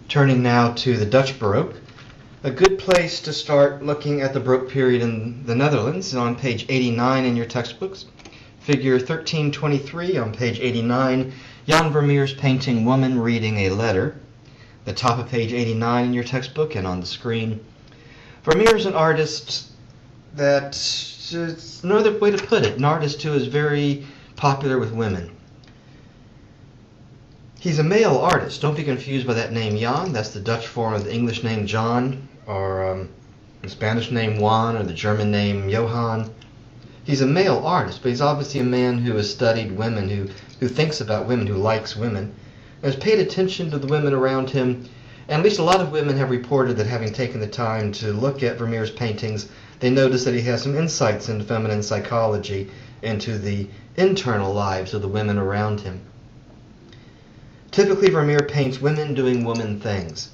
Turning now to the Dutch Baroque. A good place to start looking at the Baroque period in the Netherlands is on page 89 in your textbooks. Figure 1323 on page 89, Jan Vermeer's painting Woman Reading a Letter. The top of page 89 in your textbook and on the screen. Vermeer is an artist that's no other way to put it, an artist who is very popular with women. He's a male artist. Don't be confused by that name Jan. That's the Dutch form of the English name John, or the Spanish name Juan, or the German name Johann. He's a male artist, but he's obviously a man who has studied women, who thinks about women, who likes women, and has paid attention to the women around him. And at least a lot of women have reported that having taken the time to look at Vermeer's paintings, they notice that he has some insights into feminine psychology, into the internal lives of the women around him. Typically, Vermeer paints women doing woman things.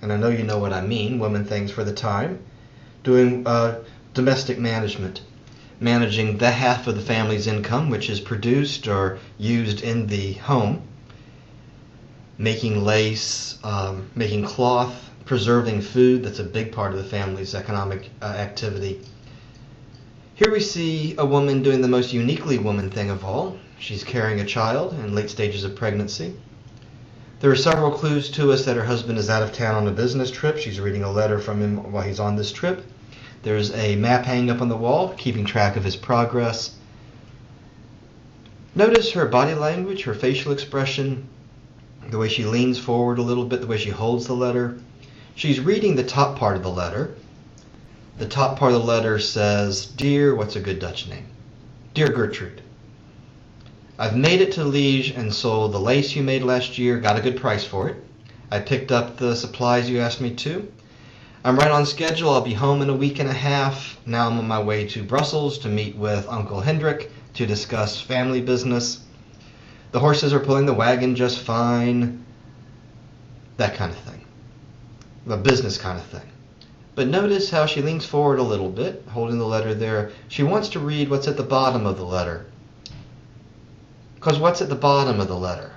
And I know you know what I mean, woman things for the time. Doing domestic management. Managing the half of the family's income, which is produced or used in the home. Making lace, making cloth, preserving food. That's a big part of the family's economic activity. Here we see a woman doing the most uniquely woman thing of all. She's carrying a child in late stages of pregnancy. There are several clues to us that her husband is out of town on a business trip. She's reading a letter from him while he's on this trip. There's a map hanging up on the wall, keeping track of his progress. Notice her body language, her facial expression, the way she leans forward a little bit, the way she holds the letter. She's reading the top part of the letter. The top part of the letter says, "Dear," what's a good Dutch name? "Dear Gertrude, I've made it to Liège and sold the lace you made last year, got a good price for it. I picked up the supplies you asked me to. I'm right on schedule, I'll be home in a week and a half. Now I'm on my way to Brussels to meet with Uncle Hendrik to discuss family business. The horses are pulling the wagon just fine." That kind of thing. The business kind of thing. But notice how she leans forward a little bit, holding the letter there. She wants to read what's at the bottom of the letter. Because what's at the bottom of the letter?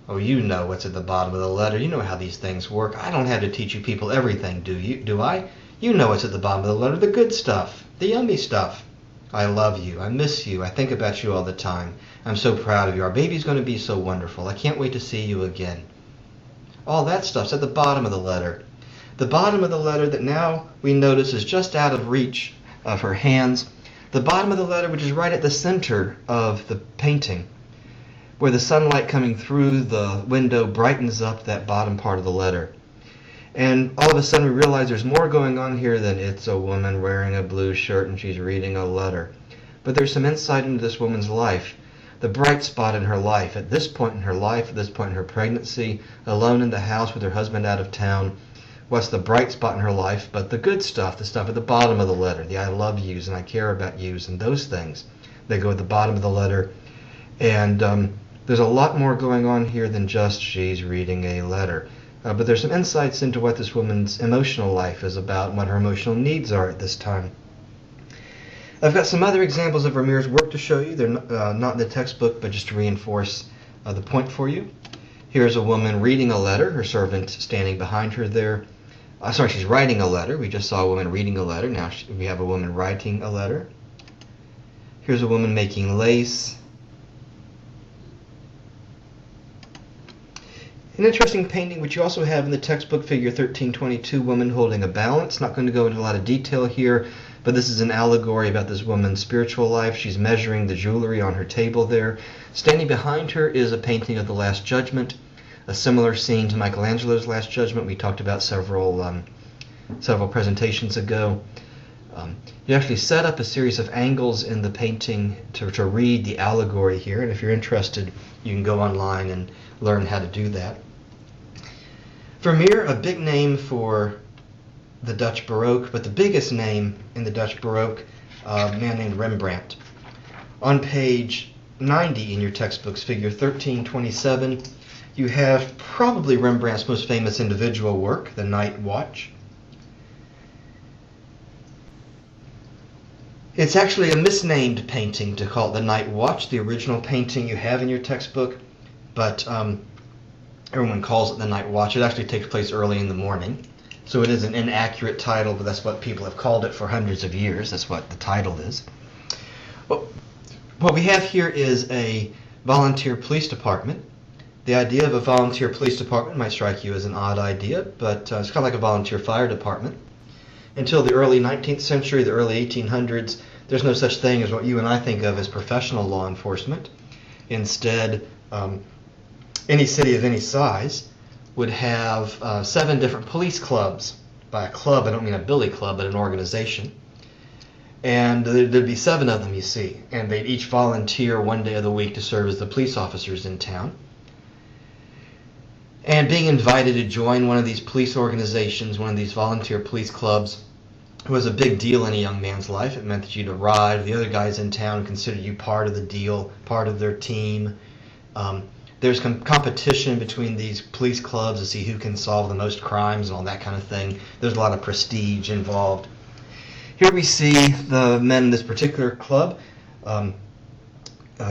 Oh, you know what's at the bottom of the letter. You know how these things work. I don't have to teach you people everything, do I? You know what's at the bottom of the letter, the good stuff, the yummy stuff. I love you. I miss you. I think about you all the time. I'm so proud of you. Our baby's going to be so wonderful. I can't wait to see you again. All that stuff's at the bottom of the letter. The bottom of the letter that now we notice is just out of reach of her hands. The bottom of the letter, which is right at the center of the painting, where the sunlight coming through the window brightens up that bottom part of the letter. And all of a sudden we realize there's more going on here than it's a woman wearing a blue shirt and she's reading a letter. But there's some insight into this woman's life, the bright spot in her life, at this point in her life, at this point in her pregnancy, alone in the house with her husband out of town. What's the bright spot in her life, but the good stuff, the stuff at the bottom of the letter, the I love yous and I care about yous and those things. They go at the bottom of the letter. And there's a lot more going on here than just she's reading a letter. But there's some insights into what this woman's emotional life is about and what her emotional needs are at this time. I've got some other examples of Vermeer's work to show you. They're not in the textbook, but just to reinforce the point for you. Here's a woman reading a letter, her servant standing behind her there. She's writing a letter. We just saw a woman reading a letter. Now we have a woman writing a letter. Here's a woman making lace. An interesting painting, which you also have in the textbook, figure 1322, woman holding a balance. Not going to go into a lot of detail here, but this is an allegory about this woman's spiritual life. She's measuring the jewelry on her table there. Standing behind her is a painting of the Last Judgment, a similar scene to Michelangelo's Last Judgment we talked about several presentations ago. You actually set up a series of angles in the painting to read the allegory here, and if you're interested, you can go online and learn how to do that. Vermeer, a big name for the Dutch Baroque, but the biggest name in the Dutch Baroque, a man named Rembrandt. On page 90 in your textbooks, figure 1327, you have probably Rembrandt's most famous individual work, The Night Watch. It's actually a misnamed painting to call it The Night Watch, the original painting you have in your textbook, but Everyone calls it the Night Watch. It actually takes place early in the morning. So it is an inaccurate title, but that's what people have called it for hundreds of years. That's what the title is. Well, what we have here is a volunteer police department. The idea of a volunteer police department might strike you as an odd idea, but it's kind of like a volunteer fire department. Until the early 19th century, the early 1800s, there's no such thing as what you and I think of as professional law enforcement. Instead, any city of any size would have 7 different police clubs. By a club, I don't mean a billy club, but an organization. And there'd be 7 of them, you see, and they'd each volunteer one day of the week to serve as the police officers in town. And being invited to join one of these police organizations, one of these volunteer police clubs, was a big deal in a young man's life. It meant that you'd arrive, the other guys in town considered you part of the deal, part of their team. There's competition between these police clubs to see who can solve the most crimes and all that kind of thing. There's a lot of prestige involved. Here we see the men in this particular club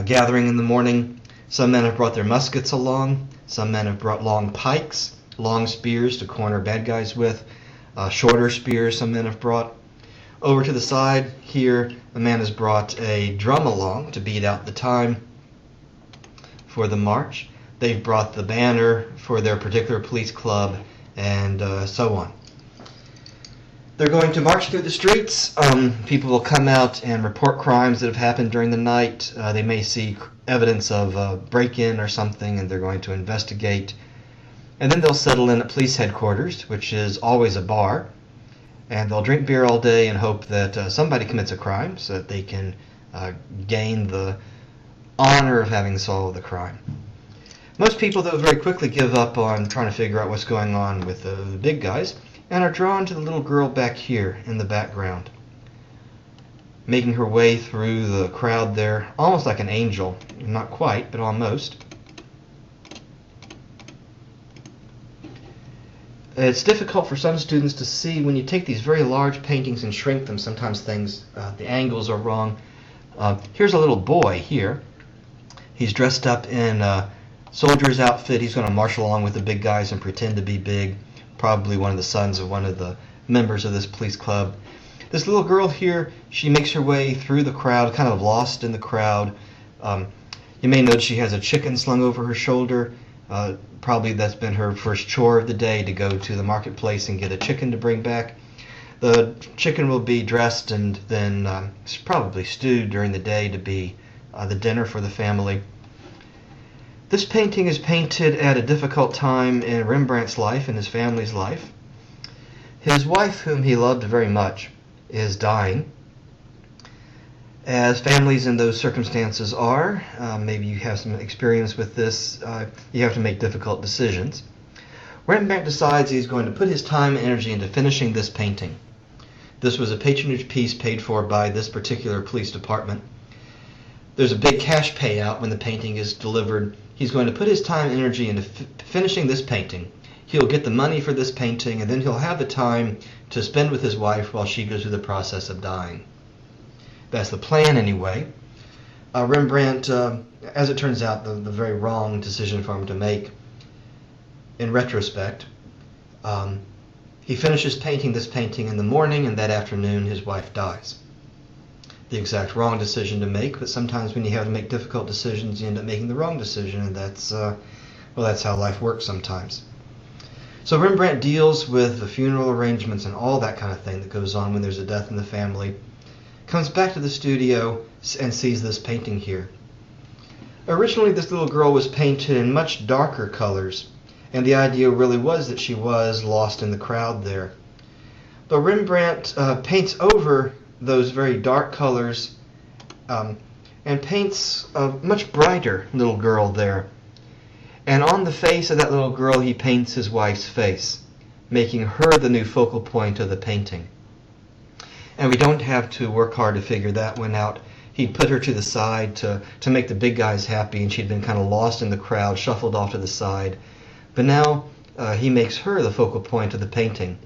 gathering in the morning. Some men have brought their muskets along. Some men have brought long pikes, long spears to corner bad guys with. Shorter spears some men have brought. Over to the side here, a man has brought a drum along to beat out the time for the march. They've brought the banner for their particular police club, and so on. They're going to march through the streets. People will come out and report crimes that have happened during the night. They may see evidence of a break-in or something, and they're going to investigate. And then they'll settle in at police headquarters, which is always a bar, and they'll drink beer all day and hope that somebody commits a crime so that they can gain the honor of having solved the crime. Most people, though, very quickly give up on trying to figure out what's going on with the big guys and are drawn to the little girl back here in the background, making her way through the crowd there, almost like an angel. Not quite, but almost. It's difficult for some students to see when you take these very large paintings and shrink them. Sometimes the angles are wrong. Here's a little boy here. He's dressed up in a soldier's outfit. He's going to march along with the big guys and pretend to be big. Probably one of the sons of one of the members of this police club. This little girl here, she makes her way through the crowd, kind of lost in the crowd. You may notice she has a chicken slung over her shoulder. Probably that's been her first chore of the day, to go to the marketplace and get a chicken to bring back. The chicken will be dressed and then probably stewed during the day to be the dinner for the family. This painting is painted at a difficult time in Rembrandt's life and his family's life. His wife, whom he loved very much, is dying. As families in those circumstances are, maybe you have some experience with this, you have to make difficult decisions. Rembrandt decides he's going to put his time and energy into finishing this painting. This was a patronage piece paid for by this particular police department. There's a big cash payout when the painting is delivered. He's going to put his time and energy into finishing this painting. He'll get the money for this painting, and then he'll have the time to spend with his wife while she goes through the process of dying. That's the plan, anyway. Rembrandt, as it turns out, the very wrong decision for him to make in retrospect. He finishes painting this painting in the morning, and that afternoon his wife dies. The exact wrong decision to make, but sometimes when you have to make difficult decisions, you end up making the wrong decision, and that's how life works sometimes. So Rembrandt deals with the funeral arrangements and all that kind of thing that goes on when there's a death in the family. Comes back to the studio and sees this painting here. Originally, this little girl was painted in much darker colors, and the idea really was that she was lost in the crowd there. But Rembrandt paints over those very dark colors and paints a much brighter little girl there. And on the face of that little girl, he paints his wife's face, making her the new focal point of the painting. And we don't have to work hard to figure that one out. He'd put her to the side to make the big guys happy, and she'd been kind of lost in the crowd, shuffled off to the side. But now he makes her the focal point of the painting.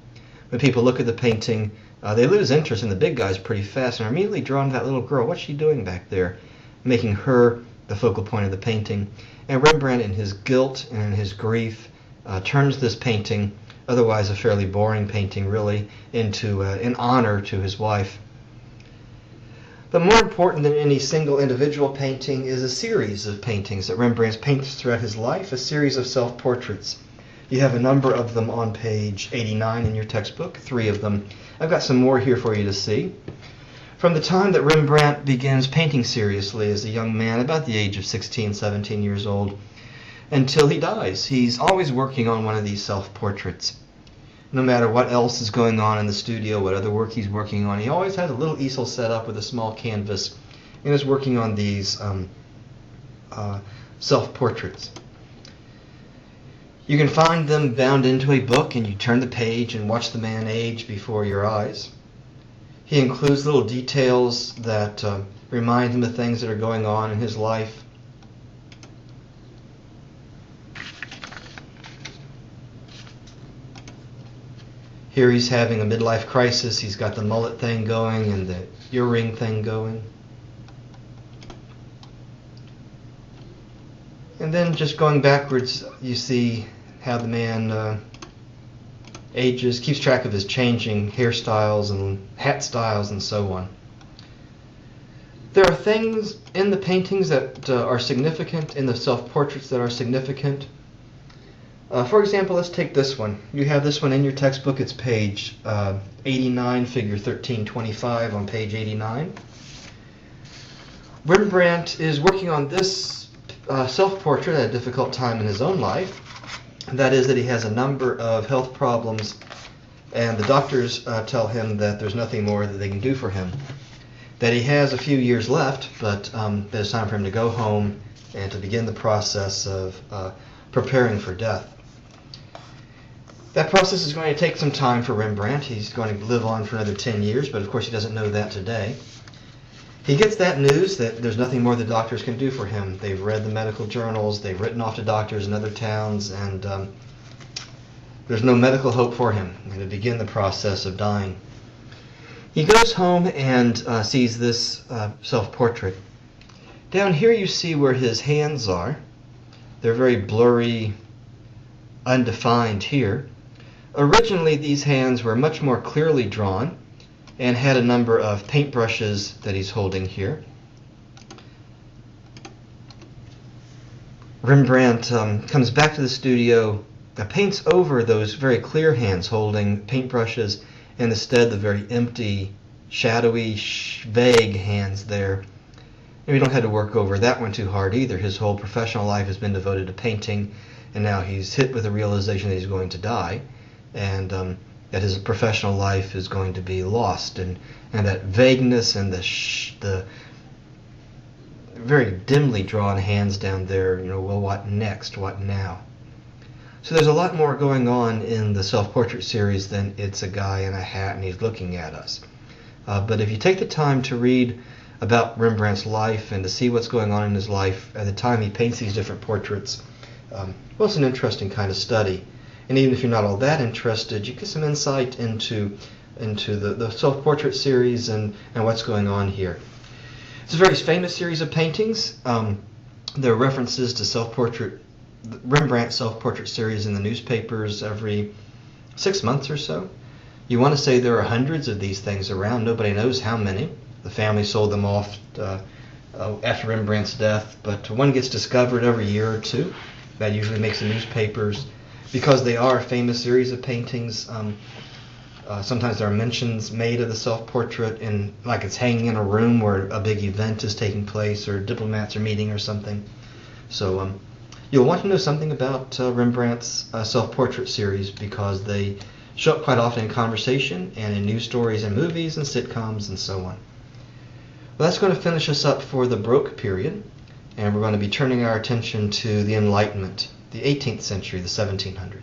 When people look at the painting, they lose interest in the big guys pretty fast and are immediately drawn to that little girl. What's she doing back there? Making her the focal point of the painting. And Rembrandt, in his guilt and in his grief, turns this painting, otherwise a fairly boring painting really, into an honor to his wife. But more important than any single individual painting is a series of paintings that Rembrandt paints throughout his life, a series of self-portraits. You have a number of them on page 89 in your textbook, 3 of them. I've got some more here for you to see. From the time that Rembrandt begins painting seriously as a young man, about the age of 16, 17 years old, until he dies, he's always working on one of these self-portraits. No matter what else is going on in the studio, what other work he's working on, he always has a little easel set up with a small canvas and is working on these self-portraits. You can find them bound into a book, and you turn the page and watch the man age before your eyes. He includes little details that remind him of things that are going on in his life. Here he's having a midlife crisis. He's got the mullet thing going and the earring thing going. And then just going backwards, you see how the man ages, keeps track of his changing hairstyles and hat styles and so on. There are things in the paintings that are significant, in the self-portraits that are significant. For example, let's take this one. You have this one in your textbook. It's page 89, figure 1325 on page 89. Rembrandt is working on this self-portrait at a difficult time in his own life. That is that he has a number of health problems, and the doctors tell him that there's nothing more that they can do for him. That he has a few years left, but that it's time for him to go home and to begin the process of preparing for death. That process is going to take some time for Rembrandt. He's going to live on for another 10 years, but of course he doesn't know that today. He gets that news that there's nothing more the doctors can do for him. They've read the medical journals, they've written off to doctors in other towns, and there's no medical hope for him. He's going to begin the process of dying. He goes home and sees this self-portrait. Down here you see where his hands are. They're very blurry, undefined here. Originally, these hands were much more clearly drawn and had a number of paintbrushes that he's holding here. Rembrandt comes back to the studio, paints over those very clear hands holding paintbrushes, and instead the very empty, shadowy, vague hands there. And we don't have to work over that one too hard either. His whole professional life has been devoted to painting, and now he's hit with the realization that he's going to die, and that his professional life is going to be lost, and that vagueness and the very dimly drawn hands down there, well, what next, what now? So there's a lot more going on in the self-portrait series than it's a guy in a hat and he's looking at us. But if you take the time to read about Rembrandt's life and to see what's going on in his life at the time he paints these different portraits, well, it's an interesting kind of study. And even if you're not all that interested, you get some insight into the self-portrait series and what's going on here. It's a very famous series of paintings. There are references to Rembrandt's self-portrait series in the newspapers every 6 months or so. You want to say there are hundreds of these things around. Nobody knows how many. The family sold them off after Rembrandt's death, but one gets discovered every year or two. That usually makes the newspapers. Because they are a famous series of paintings, sometimes there are mentions made of the self-portrait, and like it's hanging in a room where a big event is taking place or diplomats are meeting or something. So you'll want to know something about Rembrandt's self-portrait series because they show up quite often in conversation and in news stories and movies and sitcoms and so on. Well, that's going to finish us up for the Baroque period, and we're going to be turning our attention to the Enlightenment, the 18th century, the 1700s.